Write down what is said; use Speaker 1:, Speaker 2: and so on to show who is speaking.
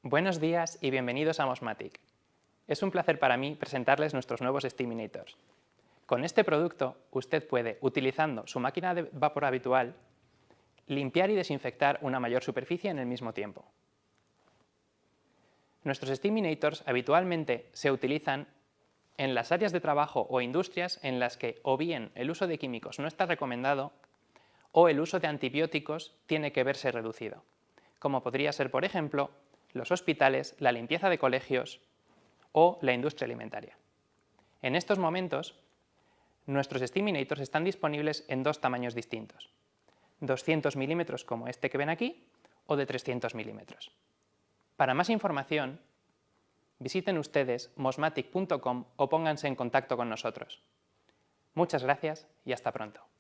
Speaker 1: Buenos días y bienvenidos a Mosmatic. Es un placer para mí presentarles nuestros nuevos Steaminators. Con este producto, usted puede, utilizando su máquina de vapor habitual, limpiar y desinfectar una mayor superficie en el mismo tiempo. Nuestros Steaminators habitualmente se utilizan en las áreas de trabajo o industrias en las que o bien el uso de químicos no está recomendado o el uso de antibióticos tiene que verse reducido, como podría ser, por ejemplo, los hospitales, la limpieza de colegios o la industria alimentaria. En estos momentos, nuestros Steaminators están disponibles en dos tamaños distintos, 200 milímetros como este que ven aquí o de 300 milímetros. Para más información, visiten ustedes mosmatic.com o pónganse en contacto con nosotros. Muchas gracias y hasta pronto.